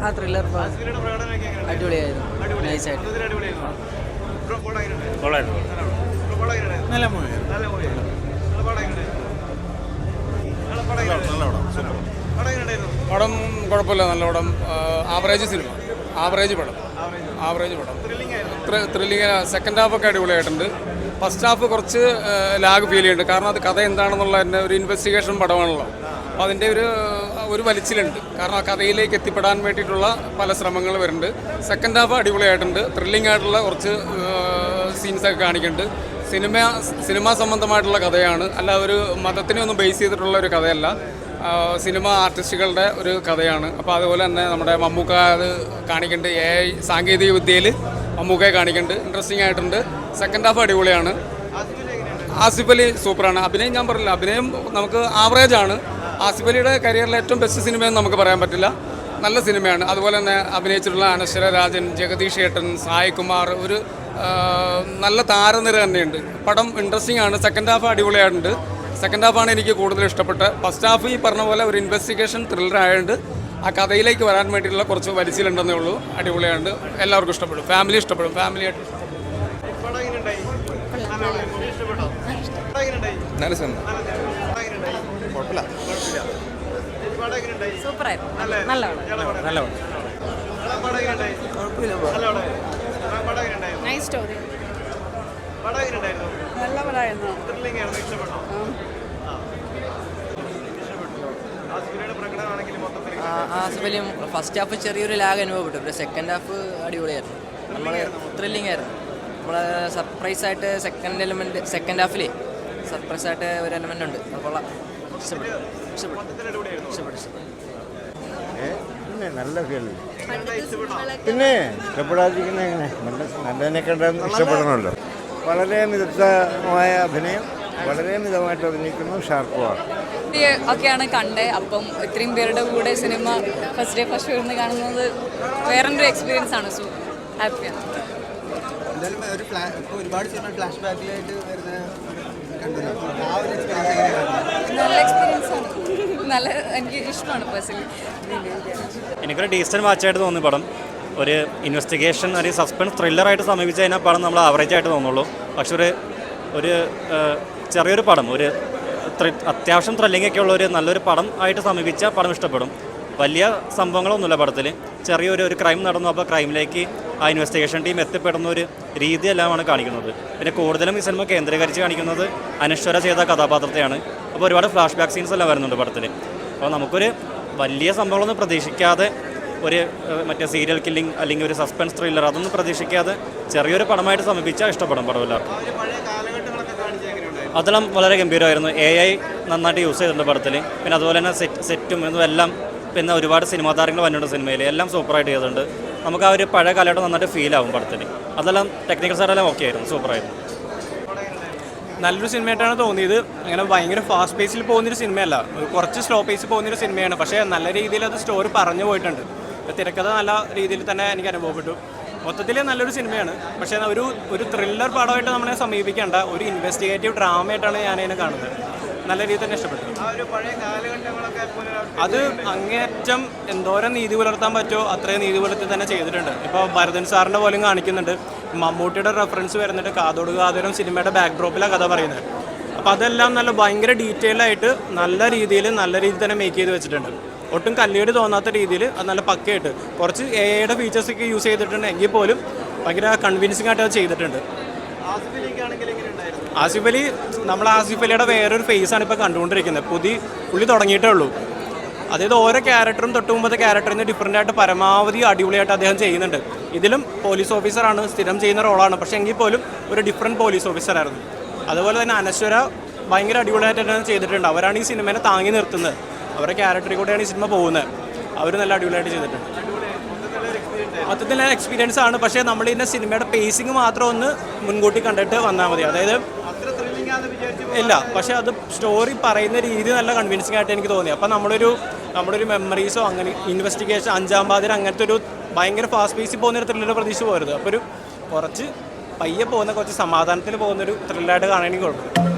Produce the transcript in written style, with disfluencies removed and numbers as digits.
ആ ത്രില്ലർ അടിപൊളിയായിരുന്നു. നൈസായിട്ട്. നല്ല മൂവിയാണ്. പടം കുഴപ്പമില്ല, നല്ല പടം. ആവറേജ് സിനിമ, ആവറേജ് പടം. ത്രില്ലിങ്. സെക്കൻഡ് ഹാഫൊക്കെ അടിപൊളിയായിട്ടുണ്ട്. ഫസ്റ്റ് ഹാഫ് കുറച്ച് ലാഗ് ഫീൽ ചെയ്യുന്നുണ്ട്. കാരണം അത് കഥ എന്താണെന്നുള്ള തന്നെ ഒരു ഇൻവെസ്റ്റിഗേഷൻ പടമാണല്ലോ. അപ്പോൾ അതിൻ്റെ ഒരു വലിച്ചിലുണ്ട്. കാരണം ആ കഥയിലേക്ക് എത്തിപ്പെടാൻ വേണ്ടിയിട്ടുള്ള പല ശ്രമങ്ങൾ വരുന്നുണ്ട്. സെക്കൻഡ് ഹാഫ് അടിപൊളിയായിട്ടുണ്ട്. ത്രില്ലിംഗ് ആയിട്ടുള്ള കുറച്ച് സീൻസൊക്കെ കാണിക്കുന്നുണ്ട്. സിനിമ സംബന്ധമായിട്ടുള്ള കഥയാണ്, അല്ല ഒരു മതത്തിനെ ഒന്നും ബേസ് ചെയ്തിട്ടുള്ള ഒരു കഥയല്ല. സിനിമ ആർട്ടിസ്റ്റുകളുടെ ഒരു കഥയാണ്. അപ്പോൾ അതുപോലെ തന്നെ നമ്മുടെ മമ്മൂക്ക അത് കാണിക്കുന്നുണ്ട്. AI സാങ്കേതിക വിദ്യയിൽ മമ്മൂക്കയെ കാണിക്കുന്നുണ്ട്. ഇൻട്രസ്റ്റിംഗ് ആയിട്ടുണ്ട്. സെക്കൻഡ് ഹാഫ് അടിപൊളിയാണ്. ആസിഫ് അലി സൂപ്പറാണ്. അഭിനയം ഞാൻ പറഞ്ഞില്ല, അഭിനയം നമുക്ക് ആവറേജ് ആണ്. ആസിഫ് അലിയുടെ കരിയറിലെ ഏറ്റവും ബെസ്റ്റ് സിനിമയെന്ന് നമുക്ക് പറയാൻ പറ്റില്ല. നല്ല സിനിമയാണ്. അതുപോലെ തന്നെ അഭിനയിച്ചിട്ടുള്ള അനശ്വര രാജൻ, ജഗദീഷ് ഏട്ടൻ, സായ് കുമാർ, ഒരു നല്ല താരനിര തന്നെയുണ്ട്. പടം ഇൻട്രസ്റ്റിംഗ് ആണ്. സെക്കൻഡ് ഹാഫ് അടിപൊളിയായിട്ടുണ്ട്. സെക്കൻഡ് ഹാഫാണ് എനിക്ക് കൂടുതൽ ഇഷ്ടപ്പെട്ടത്. ഫസ്റ്റ് ഹാഫ് ഈ പറഞ്ഞ പോലെ ഒരു ഇൻവെസ്റ്റിഗേഷൻ ത്രില്ലർ ആയതുകൊണ്ട് ആ കഥയിലേക്ക് വരാൻ വേണ്ടിയിട്ടുള്ള കുറച്ച് വലിച്ചിലുണ്ടെന്നേ ഉള്ളൂ. അടിപൊളിയാണ്. എല്ലാവർക്കും ഇഷ്ടപ്പെടും. ഫാമിലി ഇഷ്ടപ്പെടും. ഫാമിലിയായിട്ട് നല്ല സിനിമ. Nice story. നല്ല പടമായിരുന്നു. ആസിഫ് അലി ഫസ്റ്റ് ഹാഫ് ചെറിയൊരു ലാഗ് അനുഭവപ്പെട്ടു. പിന്നെ സെക്കൻഡ് ഹാഫ് അടിപൊളിയായിരുന്നു. നമ്മൾ ത്രില്ലിംഗ് ആയിരുന്നു. നമ്മൾ സർപ്രൈസായിട്ട് സെക്കൻഡ് ഹാഫിൽ സർപ്രൈസായിട്ട് ഒരു എലമെൻ്റ് ഉണ്ട്. അപ്പോൾ പിന്നെ നല്ല ഫീൽ. പിന്നെ ഇഷ്ടപ്പെടാതിരിക്കുന്ന എങ്ങനെ നല്ലതിനെ കണ്ട ഇഷ്ടപ്പെടണമല്ലോ. വളരെ മിതമായ അഭിനയം, വളരെ മിതമായിട്ട് അഭിനയിക്കുന്നു. ഷാർപ്പുമാണ് ഒക്കെയാണ് കണ്ടത്. അപ്പം ഇത്രയും പേരുടെ കൂടെ cinema first day first show ഇരുന്ന് കാണുന്നത് വേറൊരു എക്സ്പീരിയൻസ് ആണ്. സോ ഹാപ്പിയാണ്. ഒരുപാട് സിനിമ ഫ്ലാഷ് ബാക്കിലായിട്ട് വരുന്ന നല്ല എക്സ്പീരിയൻസ് ആണ്. നല്ല എനിക്ക് ഇഷ്ടമാണ് പേഴ്സണലി. എനിക്കൊരു ഡീസൻറ്റ് വാച്ചായിട്ട് തോന്നി പടം. ഒരു ഇൻവെസ്റ്റിഗേഷൻ, ഒരു സസ്പെൻസ് ത്രില്ലറായിട്ട് സമീപിച്ച് കഴിഞ്ഞാൽ പടം നമ്മൾ ആവറേജ് ആയിട്ട് തോന്നുള്ളൂ. പക്ഷെ ഒരു ചെറിയൊരു പടം, ഒരു അത്യാവശ്യം ത്രില്ലിംഗ് ഒക്കെ ഉള്ള ഒരു നല്ലൊരു പടം ആയിട്ട് സമീപിച്ചാൽ പടം ഇഷ്ടപ്പെടും. വലിയ സംഭവങ്ങളൊന്നുമില്ല പടത്തിൽ. ചെറിയൊരു ക്രൈം നടന്നു, അപ്പോൾ ക്രൈമിലേക്ക് ആ ഇൻവെസ്റ്റിഗേഷൻ ടീം എത്തിപ്പെടുന്ന ഒരു രീതിയെല്ലാമാണ് കാണിക്കുന്നത്. പിന്നെ കൂടുതലും ഈ സിനിമ കേന്ദ്രീകരിച്ച് കാണിക്കുന്നത് അനശ്വര ചെയ്ത കഥാപാത്രത്തെയാണ്. അപ്പോൾ ഒരുപാട് ഫ്ലാഷ് ബാക്ക് സീൻസ് എല്ലാം വരുന്നുണ്ട് പടത്തിൽ. അപ്പോൾ നമുക്കൊരു വലിയ സംഭവങ്ങളൊന്നും പ്രതീക്ഷിക്കാതെ, ഒരു മറ്റേ സീരിയൽ കില്ലിംഗ് അല്ലെങ്കിൽ ഒരു സസ്പെൻസ് ത്രില്ലർ അതൊന്നും പ്രതീക്ഷിക്കാതെ ചെറിയൊരു പടമായിട്ട് സമീപിച്ചാൽ ഇഷ്ടപ്പെടും പടം എല്ലാവർക്കും. അതെല്ലാം വളരെ ഗംഭീരമായിരുന്നു. AI നന്നായിട്ട് യൂസ് ചെയ്തിട്ടുണ്ട് പടത്തിൽ. പിന്നെ അതുപോലെ തന്നെ സെറ്റും എല്ലാം, പിന്നെ ഒരുപാട് സിനിമാ താരങ്ങൾ വന്നിട്ടുണ്ട് സിനിമയിൽ. എല്ലാം സൂപ്പറായിട്ട് ചെയ്തിട്ടുണ്ട്. നമുക്ക് ആ ഒരു പഴയ കാലഘട്ടം നന്നായിട്ട് ഫീൽ ആവും പടത്തിൽ. അതെല്ലാം ടെക്നിക്കൽ സൈഡെല്ലാം ഓക്കെ ആയിരുന്നു, സൂപ്പറായിരുന്നു. നല്ലൊരു സിനിമയായിട്ടാണ് തോന്നിയത്. അങ്ങനെ ഭയങ്കര ഫാസ്റ്റ് പേസിൽ പോകുന്നൊരു സിനിമയല്ല, കുറച്ച് സ്ലോ പേസിൽ പോകുന്നൊരു സിനിമയാണ്. പക്ഷേ നല്ല രീതിയിൽ അത് സ്റ്റോറി പറഞ്ഞു പോയിട്ടുണ്ട്. തിരക്കഥ നല്ല രീതിയിൽ തന്നെ എനിക്ക് അനുഭവപ്പെട്ടു. മൊത്തത്തിൽ നല്ലൊരു സിനിമയാണ്. പക്ഷേ ഒരു ത്രില്ലർ പടമായിട്ട് നമ്മളെ സമീപിക്കേണ്ട ഒരു ഇൻവെസ്റ്റിഗേറ്റീവ് ഡ്രാമയായിട്ടാണ് ഞാനതിനെ കാണുന്നത്. നല്ല രീതിയിൽ തന്നെ ഇഷ്ടപ്പെട്ടു. അത് അങ്ങേയറ്റം എന്തോരം നീതി പുലർത്താൻ പറ്റുമോ അത്രയും നീതി പുലർത്തി തന്നെ ചെയ്തിട്ടുണ്ട്. ഇപ്പോൾ ഭരതൻ സാറിൻ്റെ പോലും കാണിക്കുന്നുണ്ട്. മമ്മൂട്ടിയുടെ റെഫറൻസ് വരുന്നുണ്ട്. കാതോട് കാതോരം സിനിമയുടെ ബാക്ക് ഡ്രോപ്പിലാണ് കഥ പറയുന്നത്. അപ്പോൾ അതെല്ലാം നല്ല ഭയങ്കര ഡീറ്റെയിലായിട്ട് നല്ല രീതിയിൽ തന്നെ മേക്ക് ചെയ്ത് വെച്ചിട്ടുണ്ട്. ഒട്ടും കല്ലേട് തോന്നാത്ത രീതിയിൽ അത് നല്ല പക്കയായിട്ട് കുറച്ച് AI ഫീച്ചേഴ്സൊക്കെ യൂസ് ചെയ്തിട്ടുണ്ട്. എങ്കിൽ പോലും ഭയങ്കര കൺവിൻസിംഗ് ആയിട്ട് അത് ചെയ്തിട്ടുണ്ട്. ആസിഫ് അലി, നമ്മൾ ആസിഫ് അലിയുടെ വേറൊരു ഫേസാണ് ഇപ്പോൾ കണ്ടുകൊണ്ടിരിക്കുന്നത്. പുള്ളി തുടങ്ങിയിട്ടേ ഉള്ളൂ. അതായത് ഓരോ ക്യാരക്ടറും തൊട്ട് മുമ്പത്തെ ക്യാരക്ടറിൽ നിന്ന് ഡിഫറൻ്റ് ആയിട്ട് പരമാവധി അടിപൊളിയായിട്ട് അദ്ദേഹം ചെയ്യുന്നുണ്ട്. ഇതിലും പോലീസ് ഓഫീസറാണ്, സ്ഥിരം ചെയ്യുന്ന റോളാണ്. പക്ഷേ എങ്കിൽ പോലും ഒരു ഡിഫറെൻറ്റ് പോലീസ് ഓഫീസറായിരുന്നു. അതുപോലെ തന്നെ അനശ്വര ഭയങ്കര അടിപൊളിയായിട്ട് തന്നെ ചെയ്തിട്ടുണ്ട്. അവരാണ് ഈ സിനിമേനെ താങ്ങി നിർത്തുന്നത്. അവരുടെ ക്യാരക്ടറിൽ കൂടെയാണ് ഈ സിനിമ പോകുന്നത്. അവർ നല്ല അടിപൊളിയായിട്ട് ചെയ്തിട്ടുണ്ട്. മൊത്തത്തിൽ എക്സ്പീരിയൻസ് ആണ്. പക്ഷേ നമ്മൾ ഇതിൻ്റെ സിനിമയുടെ പേസിങ് മാത്രം ഒന്ന് മുൻകൂട്ടി കണ്ടിട്ട് വന്നാൽ മതി. അതായത് ഇല്ല, പക്ഷേ അത് സ്റ്റോറി പറയുന്ന രീതി നല്ല കൺവിൻസിംഗ് ആയിട്ട് എനിക്ക് തോന്നി. അപ്പോൾ നമ്മുടെ ഒരു മെമ്മറീസോ അങ്ങനെ ഇൻവെസ്റ്റിഗേഷൻ, അഞ്ചാം പാതിര അങ്ങനത്തെ ഒരു ഭയങ്കര ഫാസ്റ്റ് പേസിൽ പോകുന്നൊരു ത്രില്ലർ പ്രതീക്ഷ പോരുത്. അപ്പോൾ കുറച്ച് പയ്യെ പോകുന്ന, കുറച്ച് സമാധാനത്തിൽ പോകുന്നൊരു ത്രില്ലറായിട്ട് കാണാൻ എനിക്ക് കുഴപ്പമില്ല.